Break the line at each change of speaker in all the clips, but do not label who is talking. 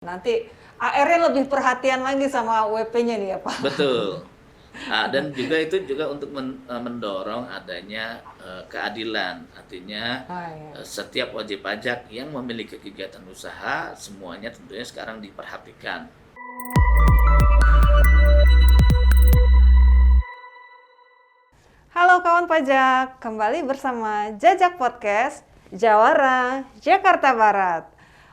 Nanti AR-nya lebih perhatian lagi sama WP-nya nih ya Pak.
Betul. Dan juga itu juga untuk mendorong adanya keadilan. Artinya
Oh, iya.
setiap wajib pajak yang memiliki kegiatan usaha semuanya tentunya sekarang diperhatikan.
Halo kawan pajak, kembali bersama Jajak Podcast Jawara Jakarta Barat.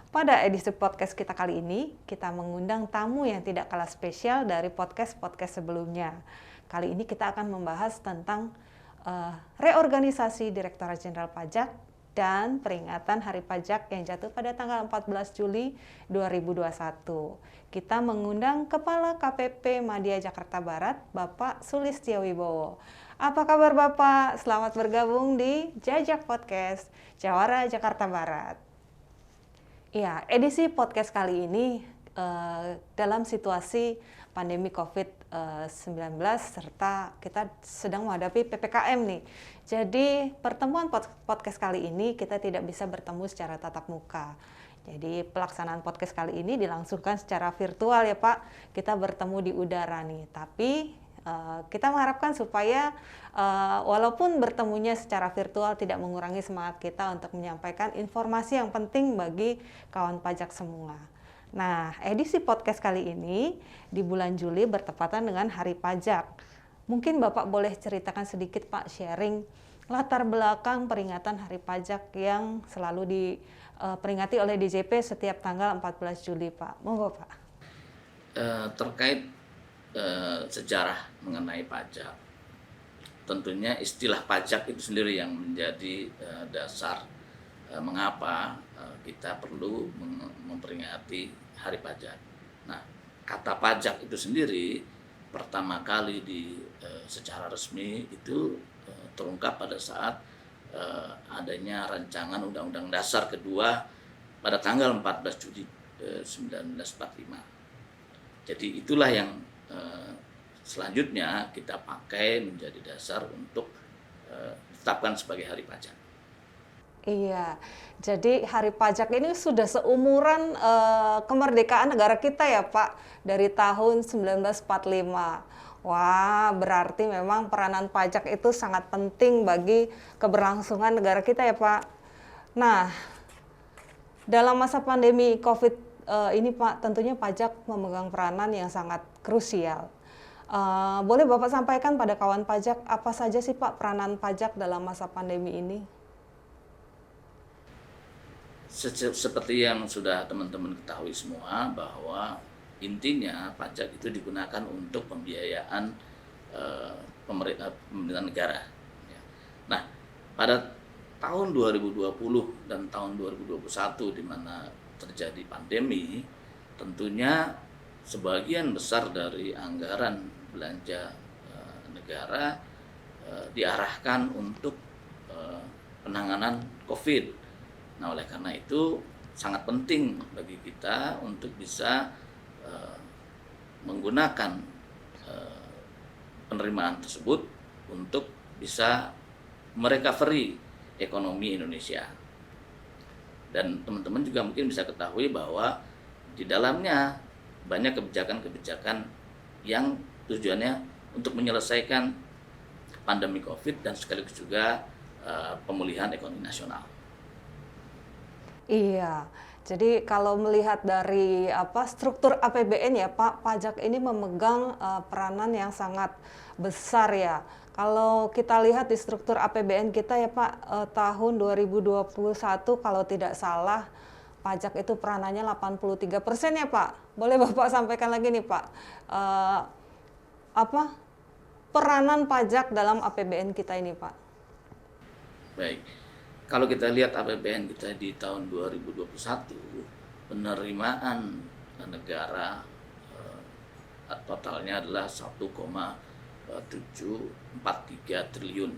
Pada edisi podcast kita kali ini, kita mengundang tamu yang tidak kalah spesial dari podcast-podcast sebelumnya. Kali ini kita akan membahas tentang reorganisasi Direktorat Jenderal Pajak dan peringatan Hari Pajak yang jatuh pada tanggal 14 Juli 2021. Kita mengundang Kepala KPP Madya Jakarta Barat, Bapak Sulistyo Wibowo. Apa kabar Bapak? Selamat bergabung di Jajak Podcast Jawara Jakarta Barat. Ya, edisi podcast kali ini dalam situasi pandemi COVID-19 serta kita sedang menghadapi PPKM nih. Jadi pertemuan podcast kali ini kita tidak bisa bertemu secara tatap muka. Jadi pelaksanaan podcast kali ini dilangsungkan secara virtual ya Pak. Kita bertemu di udara nih, tapi kita mengharapkan supaya walaupun bertemunya secara virtual tidak mengurangi semangat kita untuk menyampaikan informasi yang penting bagi kawan pajak semua. Nah, edisi podcast kali ini di bulan Juli bertepatan dengan Hari Pajak. Mungkin Bapak boleh ceritakan sedikit Pak, sharing latar belakang peringatan Hari Pajak yang selalu diperingati oleh DJP setiap tanggal 14 Juli Pak. Monggo Pak.
Terkait sejarah mengenai pajak, tentunya istilah pajak itu sendiri yang menjadi dasar mengapa kita perlu memperingati Hari Pajak. Nah, kata pajak itu sendiri pertama kali secara resmi itu terungkap pada saat adanya rancangan Undang-Undang Dasar kedua pada tanggal 14 Juli 1945. Jadi itulah yang selanjutnya kita pakai menjadi dasar untuk ditetapkan sebagai Hari Pajak.
Iya, jadi Hari Pajak ini sudah seumuran kemerdekaan negara kita ya Pak, dari tahun 1945. Wah, berarti memang peranan pajak itu sangat penting bagi keberlangsungan negara kita ya Pak. Nah, dalam masa pandemi COVID ini Pak, tentunya pajak memegang peranan yang sangat krusial. Boleh Bapak sampaikan pada kawan pajak apa saja sih Pak peranan pajak dalam masa pandemi ini?
Seperti yang sudah teman-teman ketahui semua bahwa intinya pajak itu digunakan untuk pembiayaan pemerintahan negara. Nah, pada tahun 2020 dan tahun 2021 di mana terjadi pandemi, tentunya sebagian besar dari anggaran belanja negara diarahkan untuk penanganan COVID. Nah, oleh karena itu sangat penting bagi kita untuk bisa menggunakan penerimaan tersebut untuk bisa merecovery ekonomi Indonesia. Dan teman-teman juga mungkin bisa ketahui bahwa di dalamnya banyak kebijakan-kebijakan yang tujuannya untuk menyelesaikan pandemi COVID dan sekaligus juga pemulihan ekonomi nasional.
Iya, jadi kalau melihat dari struktur APBN ya Pak, pajak ini memegang peranan yang sangat besar ya. Kalau kita lihat di struktur APBN kita ya Pak, tahun 2021 kalau tidak salah pajak itu peranannya 83% ya Pak. Boleh Bapak sampaikan lagi nih Pak, peranan pajak dalam APBN kita ini Pak?
Baik, kalau kita lihat APBN kita di tahun 2021, penerimaan negara totalnya adalah 1,743 triliun,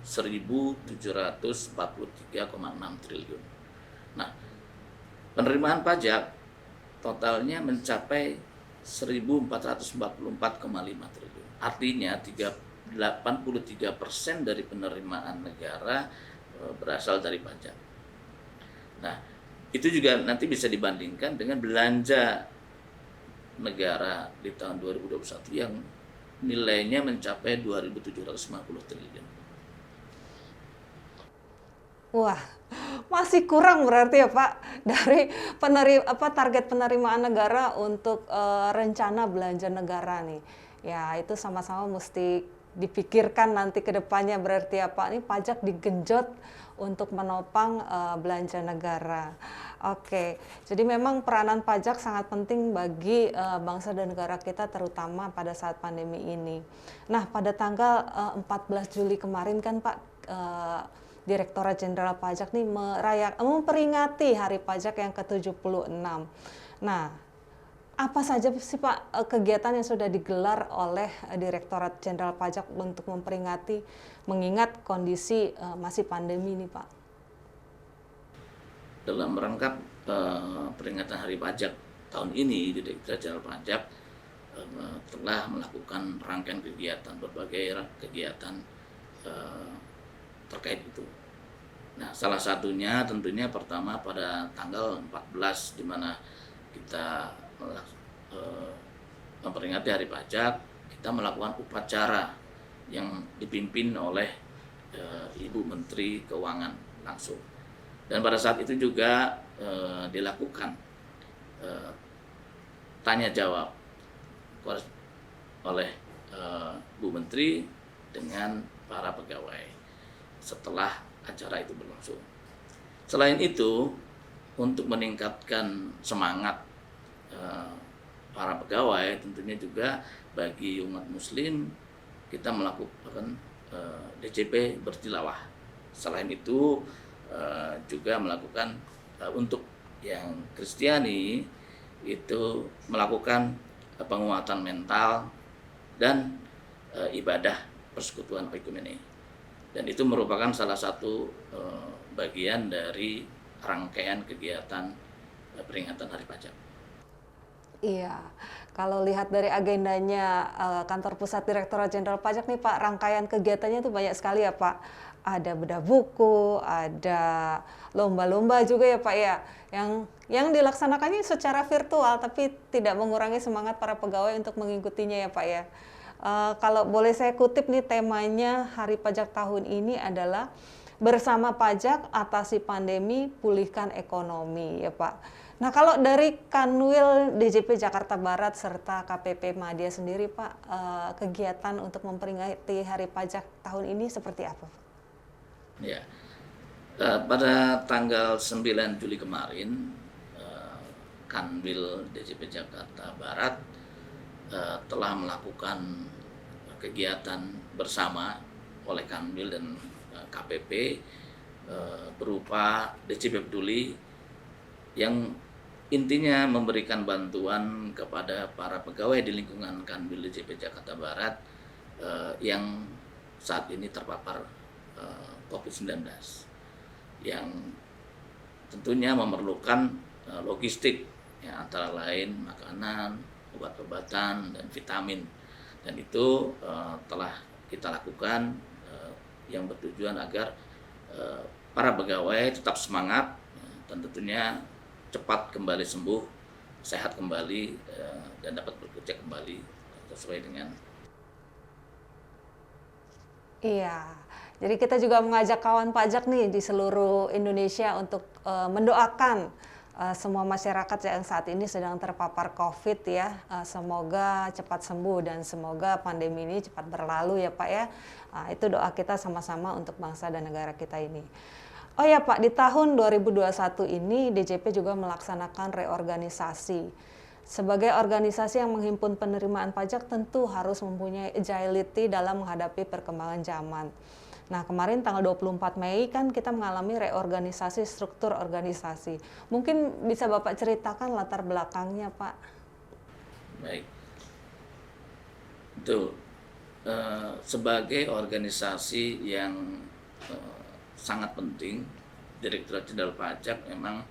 1.743,6 triliun. Nah, penerimaan pajak totalnya mencapai 1.444,5 triliun. Artinya 83% dari penerimaan negara berasal dari pajak. Nah, itu juga nanti bisa dibandingkan dengan belanja negara di tahun 2021 yang nilainya mencapai 2.750 triliun.
Wah, masih kurang berarti ya Pak dari target penerimaan negara untuk rencana belanja negara nih. Ya itu sama-sama mesti dipikirkan nanti ke depannya berarti ya Pak. Ini pajak digenjot untuk menopang belanja negara. Oke, jadi memang peranan pajak sangat penting bagi bangsa dan negara kita terutama pada saat pandemi ini. Nah, pada tanggal 14 Juli kemarin kan Pak, Direktorat Jenderal Pajak nih memperingati Hari Pajak yang ke-76. Nah, apa saja sih Pak kegiatan yang sudah digelar oleh Direktorat Jenderal Pajak untuk memperingati mengingat kondisi masih pandemi nih Pak?
Dalam rangka peringatan Hari Pajak tahun ini, Direktorat Jenderal Pajak telah melakukan rangkaian kegiatan, berbagai kegiatan terkait itu. Nah, salah satunya tentunya pertama pada tanggal 14 di mana kita memperingati Hari Pajak, kita melakukan upacara yang dipimpin oleh Ibu Menteri Keuangan langsung. Dan pada saat itu juga dilakukan tanya jawab oleh Bu Menteri dengan para pegawai setelah acara itu berlangsung. Selain itu, untuk meningkatkan semangat para pegawai, tentunya juga bagi umat Muslim kita melakukan DJP bertilawah. Selain itu juga melakukan untuk yang Kristiani itu melakukan penguatan mental dan ibadah persekutuan ekumene. Dan itu merupakan salah satu bagian dari rangkaian kegiatan peringatan Hari Pajak.
Iya, kalau lihat dari agendanya kantor pusat Direktorat Jenderal Pajak nih Pak, rangkaian kegiatannya itu banyak sekali ya Pak. Ada bedah buku, ada lomba-lomba juga ya Pak ya, yang dilaksanakannya secara virtual tapi tidak mengurangi semangat para pegawai untuk mengikutinya ya Pak ya. Kalau boleh saya kutip nih temanya Hari Pajak tahun ini adalah bersama pajak atasi pandemi pulihkan ekonomi ya Pak. Nah kalau dari Kanwil DJP Jakarta Barat serta KPP Madya sendiri Pak, kegiatan untuk memperingati Hari Pajak tahun ini seperti apa Pak?
Ya, pada tanggal 9 Juli kemarin Kanwil DJP Jakarta Barat telah melakukan kegiatan bersama oleh Kanwil dan KPP berupa DJP Peduli yang intinya memberikan bantuan kepada para pegawai di lingkungan Kanwil DJP Jakarta Barat yang saat ini terpapar COVID-19 yang tentunya memerlukan logistik ya, antara lain makanan, obat-obatan, dan vitamin. Dan itu telah kita lakukan yang bertujuan agar para pegawai tetap semangat dan tentunya cepat kembali sembuh, sehat kembali dan dapat bekerja kembali sesuai dengan.
Iya, jadi kita juga mengajak kawan pajak nih di seluruh Indonesia untuk mendoakan semua masyarakat yang saat ini sedang terpapar COVID ya, semoga cepat sembuh dan semoga pandemi ini cepat berlalu ya Pak ya. Itu doa kita sama-sama untuk bangsa dan negara kita ini. Oh ya Pak, di tahun 2021 ini DJP juga melaksanakan reorganisasi. Sebagai organisasi yang menghimpun penerimaan pajak tentu harus mempunyai agility dalam menghadapi perkembangan zaman. Nah, kemarin tanggal 24 Mei kan kita mengalami reorganisasi struktur organisasi. Mungkin bisa Bapak ceritakan latar belakangnya, Pak.
Baik. Itu sebagai organisasi yang sangat penting, Direktorat Jenderal Pajak memang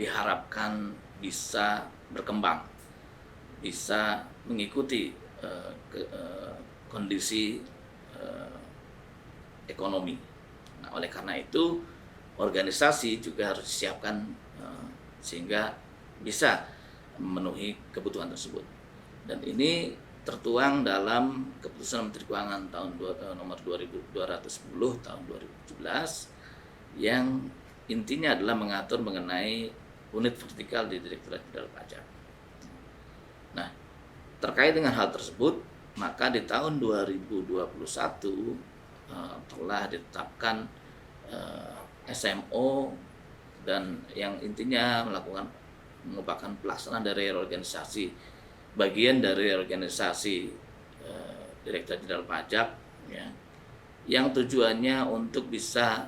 diharapkan bisa berkembang, bisa mengikuti kondisi ekonomi. Nah, oleh karena itu organisasi juga harus disiapkan sehingga bisa memenuhi kebutuhan tersebut. Dan ini tertuang dalam Keputusan Menteri Keuangan nomor 2210 tahun 2017 yang intinya adalah mengatur mengenai unit vertikal di Direktorat Jenderal Pajak. Nah, terkait dengan hal tersebut, maka di tahun 2021 telah ditetapkan SMO dan yang intinya merupakan pelaksanaan dari reorganisasi, bagian dari organisasi Direktorat Jenderal Pajak, ya, yang tujuannya untuk bisa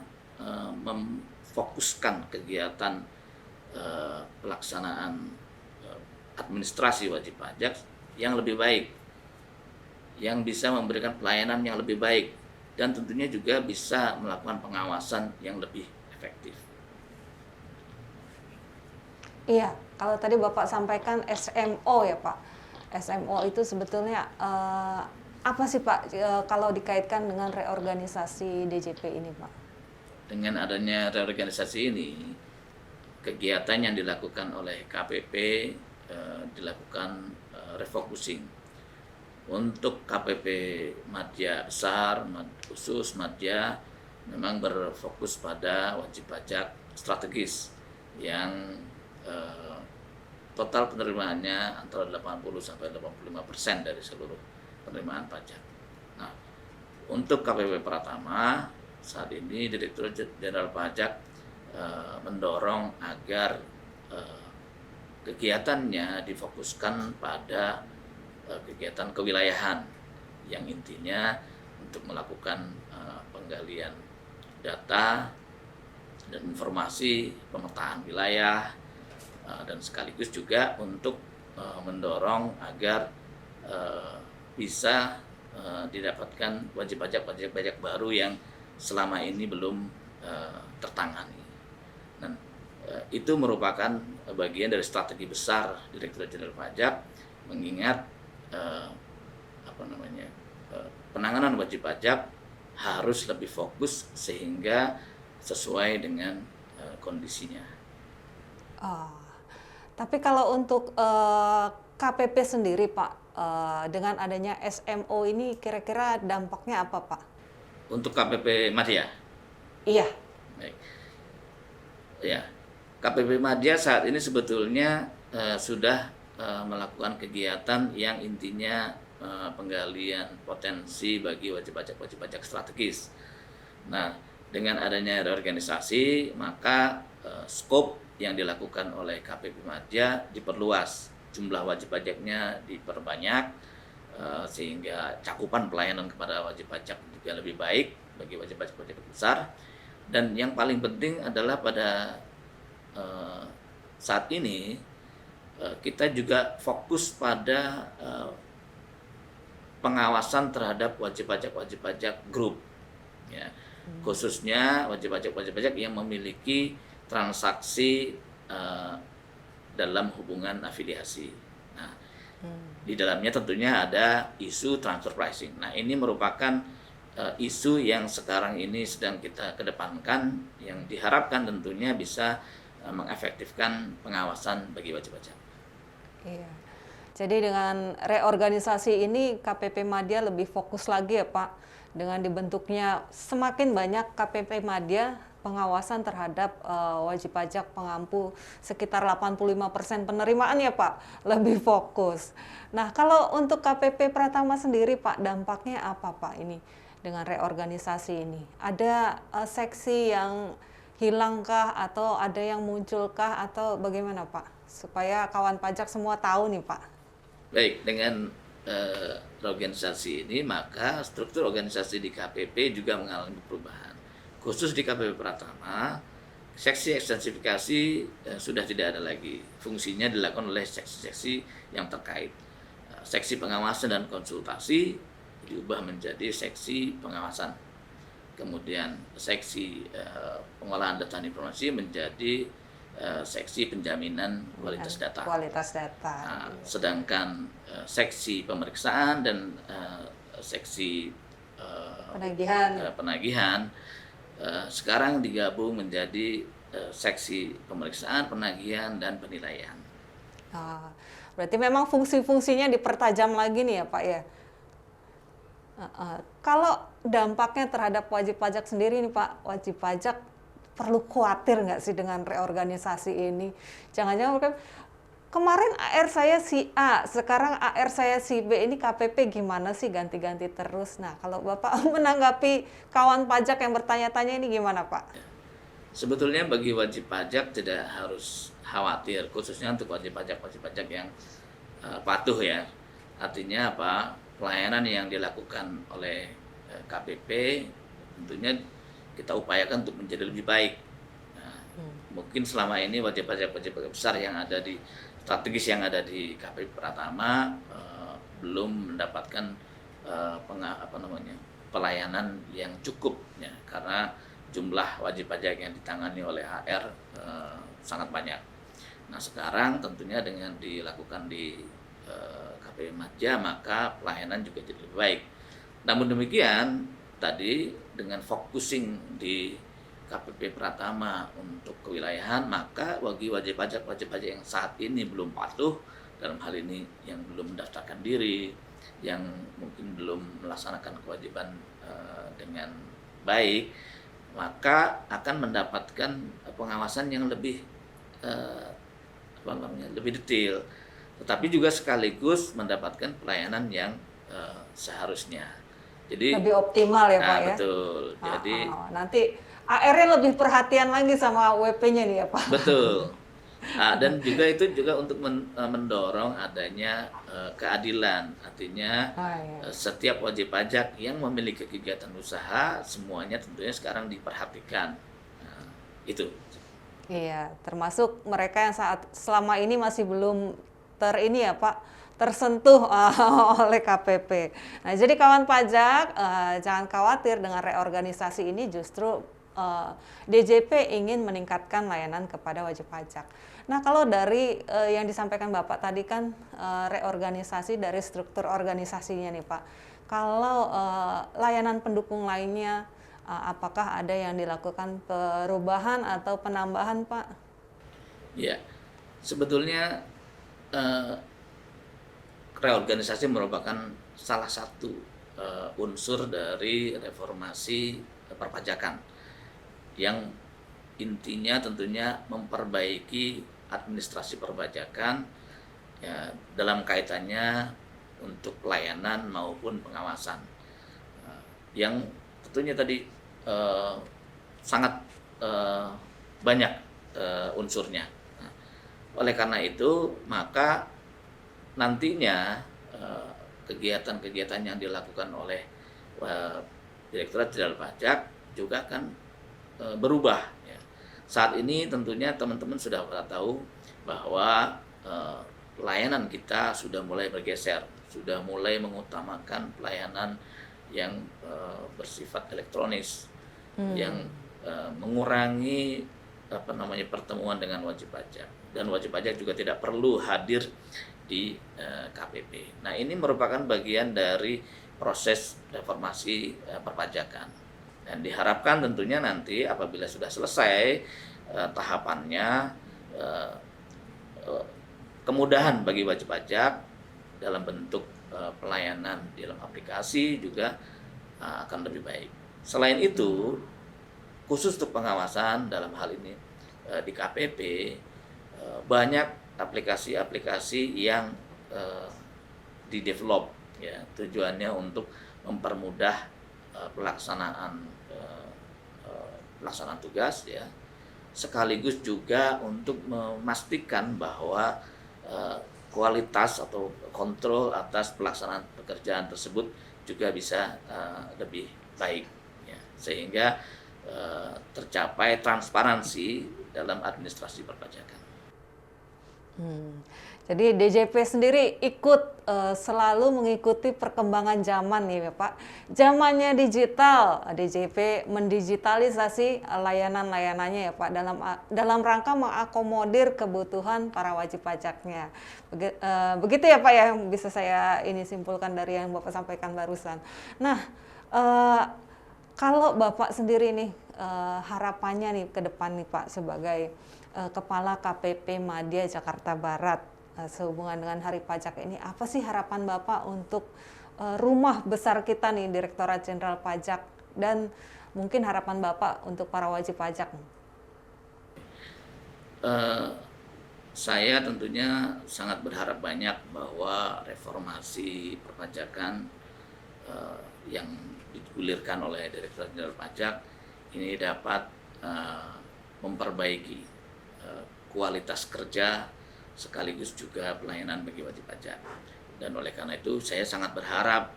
memfokuskan kegiatan pelaksanaan administrasi wajib pajak yang lebih baik, yang bisa memberikan pelayanan yang lebih baik, dan tentunya juga bisa melakukan pengawasan yang lebih efektif.
Iya, kalau tadi Bapak sampaikan SMO ya Pak. SMO itu sebetulnya apa sih Pak kalau dikaitkan dengan reorganisasi DJP ini Pak?
Dengan adanya reorganisasi ini, kegiatan yang dilakukan oleh KPP dilakukan refocusing. Untuk KPP Madya besar, khusus Madya memang berfokus pada wajib pajak strategis yang total penerimaannya antara 80-85% dari seluruh penerimaan pajak. Nah, untuk KPP Pratama saat ini Direktur Jenderal Pajak mendorong agar kegiatannya difokuskan pada kegiatan kewilayahan yang intinya untuk melakukan penggalian data dan informasi, pemetaan wilayah, dan sekaligus juga untuk mendorong agar bisa didapatkan wajib pajak baru yang selama ini belum tertangani. Dan itu merupakan bagian dari strategi besar Direktorat Jenderal Pajak, mengingat penanganan wajib pajak harus lebih fokus sehingga sesuai dengan kondisinya.
Tapi kalau untuk KPP sendiri Pak, dengan adanya SMO ini kira-kira dampaknya apa Pak?
Untuk KPP Madya?
Iya.
Baik. Ya, KPP Madya saat ini sebetulnya sudah melakukan kegiatan yang intinya penggalian potensi bagi wajib pajak strategis. Nah, dengan adanya reorganisasi, maka skop yang dilakukan oleh KPP Madya diperluas, jumlah wajib pajaknya diperbanyak, sehingga cakupan pelayanan kepada wajib pajak juga lebih baik bagi wajib pajak besar. Dan yang paling penting adalah pada saat ini kita juga fokus pada pengawasan terhadap wajib pajak grup, ya. Khususnya wajib pajak yang memiliki transaksi dalam hubungan afiliasi. Nah, di dalamnya tentunya ada isu transfer pricing. Nah, ini merupakan isu yang sekarang ini sedang kita kedepankan, yang diharapkan tentunya bisa mengefektifkan pengawasan bagi wajib pajak.
Iya. Jadi dengan reorganisasi ini KPP Madya lebih fokus lagi ya Pak, dengan dibentuknya semakin banyak KPP Madya, pengawasan terhadap wajib pajak pengampu sekitar 85% penerimaan ya Pak, lebih fokus. Nah, kalau untuk KPP Pratama sendiri Pak, dampaknya apa Pak ini dengan reorganisasi ini? Ada seksi yang hilangkah atau ada yang munculkah atau bagaimana Pak? Supaya kawan pajak semua tahu nih Pak.
Baik, dengan reorganisasi ini maka struktur organisasi di KPP juga mengalami perubahan. Khusus di KPP Pratama, seksi ekstensifikasi sudah tidak ada lagi. Fungsinya dilakukan oleh seksi-seksi yang terkait. Seksi pengawasan dan konsultasi diubah menjadi seksi pengawasan. Kemudian seksi pengolahan data dan informasi menjadi seksi penjaminan kualitas data. Nah, sedangkan seksi pemeriksaan dan seksi penagihan sekarang digabung menjadi seksi pemeriksaan, penagihan, dan penilaian.
Berarti memang fungsi-fungsinya dipertajam lagi nih ya Pak ya. Kalau dampaknya terhadap wajib pajak sendiri nih Pak, wajib pajak perlu khawatir nggak sih dengan reorganisasi ini? Jangan-jangan kan kemarin AR saya si A, sekarang AR saya si B, ini KPP gimana sih ganti-ganti terus? Nah, kalau Bapak menanggapi kawan pajak yang bertanya-tanya ini gimana Pak?
Sebetulnya bagi wajib pajak tidak harus khawatir, khususnya untuk wajib pajak yang patuh ya. Artinya apa? Pelayanan yang dilakukan oleh KPP tentunya kita upayakan untuk menjadi lebih baik. Nah, mungkin selama ini wajib pajak besar yang ada di strategis yang ada di KPP Pratama belum mendapatkan pelayanan yang cukup ya, karena jumlah wajib pajak yang ditangani oleh HR sangat banyak. Nah sekarang tentunya dengan dilakukan di KPP Madya maka pelayanan juga jadi lebih baik. Namun demikian tadi dengan focusing di KPP Pratama untuk kewilayahan, maka bagi wajib pajak yang saat ini belum patuh, dalam hal ini yang belum mendaftarkan diri, yang mungkin belum melaksanakan kewajiban dengan baik, maka akan mendapatkan pengawasan yang lebih lebih detail, tetapi juga sekaligus mendapatkan pelayanan yang seharusnya. Jadi
lebih optimal ya Pak ya.
Betul. Jadi
nanti AR-nya lebih perhatian lagi sama WP-nya nih ya Pak.
Betul. Dan juga itu juga untuk mendorong adanya keadilan. Artinya setiap wajib pajak yang memiliki kegiatan usaha semuanya tentunya sekarang diperhatikan. Itu.
Iya, termasuk mereka yang selama ini masih belum tersentuh oleh KPP. Nah, jadi kawan pajak jangan khawatir dengan reorganisasi ini, justru DJP ingin meningkatkan layanan kepada wajib pajak. Nah, kalau dari yang disampaikan Bapak tadi kan reorganisasi dari struktur organisasinya nih Pak. Kalau layanan pendukung lainnya, apakah ada yang dilakukan perubahan atau penambahan Pak?
Ya, sebetulnya reorganisasi merupakan salah satu unsur dari reformasi perpajakan yang intinya tentunya memperbaiki administrasi perpajakan ya, dalam kaitannya untuk pelayanan maupun pengawasan yang tentunya tadi sangat banyak unsurnya. Oleh karena itu maka nantinya kegiatan-kegiatan yang dilakukan oleh Direktorat Jenderal Pajak juga akan berubah. Ya. Saat ini tentunya teman-teman sudah tahu bahwa pelayanan kita sudah mulai bergeser, sudah mulai mengutamakan pelayanan yang bersifat elektronis, yang mengurangi pertemuan dengan wajib pajak, dan wajib pajak juga tidak perlu hadir di KPP. Nah ini merupakan bagian dari proses reformasi perpajakan. Dan diharapkan tentunya nanti apabila sudah selesai tahapannya, kemudahan bagi wajib pajak dalam bentuk pelayanan di dalam aplikasi juga akan lebih baik. Selain itu, khusus untuk pengawasan dalam hal ini di KPP, banyak aplikasi-aplikasi yang didevelop ya, tujuannya untuk mempermudah pelaksanaan tugas ya, sekaligus juga untuk memastikan bahwa kualitas atau kontrol atas pelaksanaan pekerjaan tersebut juga bisa lebih baik ya, sehingga tercapai transparansi dalam administrasi perpajakan.
Jadi DJP sendiri ikut selalu mengikuti perkembangan zaman nih ya Pak. Zamannya digital, DJP mendigitalisasi layanan-layanannya ya Pak dalam rangka mengakomodir kebutuhan para wajib pajaknya. Begitu ya Pak ya yang bisa saya ini simpulkan dari yang Bapak sampaikan barusan. Nah, kalau Bapak sendiri nih harapannya nih ke depan nih Pak sebagai Kepala KPP Madya Jakarta Barat sehubungan dengan Hari Pajak ini, apa sih harapan Bapak untuk rumah besar kita nih, Direktorat Jenderal Pajak, dan mungkin harapan Bapak untuk para wajib pajak?
Saya tentunya sangat berharap banyak bahwa reformasi perpajakan yang digulirkan oleh Direktorat Jenderal Pajak ini dapat memperbaiki kualitas kerja sekaligus juga pelayanan bagi wajib pajak. Dan oleh karena itu saya sangat berharap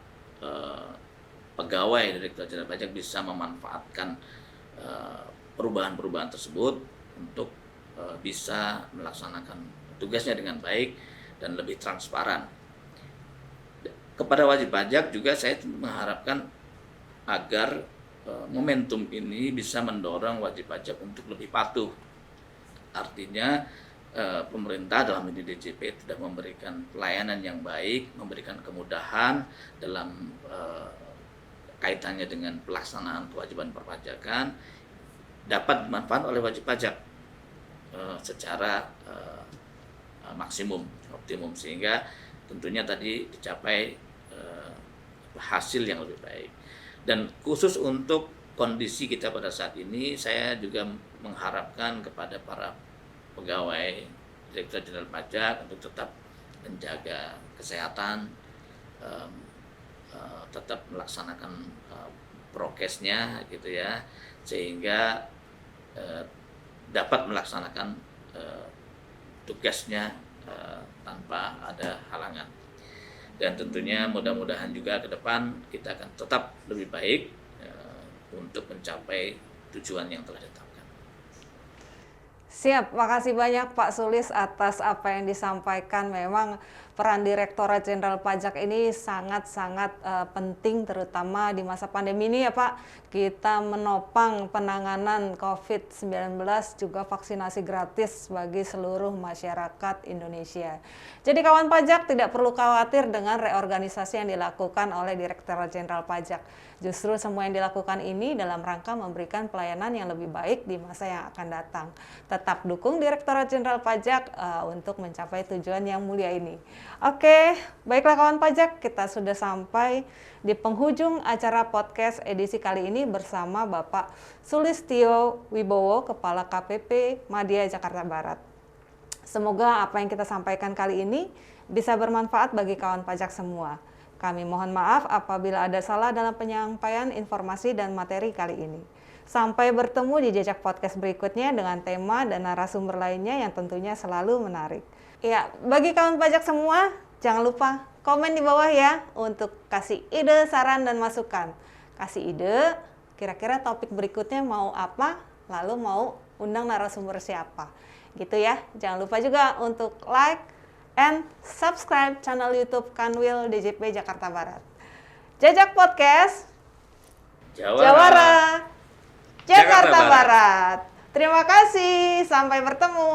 pegawai Direktorat Jenderal Pajak bisa memanfaatkan perubahan-perubahan tersebut untuk bisa melaksanakan tugasnya dengan baik dan lebih transparan. Kepada wajib pajak juga saya mengharapkan agar momentum ini bisa mendorong wajib pajak untuk lebih patuh. Artinya pemerintah dalam ini DJP tidak memberikan pelayanan yang baik, memberikan kemudahan dalam kaitannya dengan pelaksanaan kewajiban perpajakan, dapat dimanfaatkan oleh wajib pajak secara maksimum, optimum, sehingga tentunya tadi dicapai hasil yang lebih baik. Dan khusus untuk kondisi kita pada saat ini, saya juga mengharapkan kepada para pegawai Direktorat Jenderal Pajak untuk tetap menjaga kesehatan, tetap melaksanakan prokesnya gitu ya, sehingga dapat melaksanakan tugasnya tanpa ada halangan. Dan tentunya mudah-mudahan juga ke depan kita akan tetap lebih baik untuk mencapai tujuan yang telah ditetapkan.
Siap, makasih banyak Pak Sulis atas apa yang disampaikan. Memang peran Direktorat Jenderal Pajak ini sangat-sangat penting, terutama di masa pandemi ini ya Pak. Kita menopang penanganan COVID-19, juga vaksinasi gratis bagi seluruh masyarakat Indonesia. Jadi kawan pajak tidak perlu khawatir dengan reorganisasi yang dilakukan oleh Direktorat Jenderal Pajak. Justru semua yang dilakukan ini dalam rangka memberikan pelayanan yang lebih baik di masa yang akan datang. Tetap dukung Direktorat Jenderal Pajak untuk mencapai tujuan yang mulia ini. Oke, baiklah kawan pajak, kita sudah sampai di penghujung acara podcast edisi kali ini bersama Bapak Sulistyo Wibowo, Kepala KPP Madya Jakarta Barat. Semoga apa yang kita sampaikan kali ini bisa bermanfaat bagi kawan pajak semua. Kami mohon maaf apabila ada salah dalam penyampaian informasi dan materi kali ini. Sampai bertemu di Jejak Podcast berikutnya dengan tema dan narasumber lainnya yang tentunya selalu menarik. Ya, bagi kawan pajak semua, jangan lupa komen di bawah ya untuk kasih ide, saran, dan masukan. Kasih ide, kira-kira topik berikutnya mau apa, lalu mau undang narasumber siapa. Gitu ya, jangan lupa juga untuk like and subscribe channel YouTube Kanwil DJP Jakarta Barat. Jejak Podcast, Jawara Jakarta Barat. Terima kasih, sampai bertemu.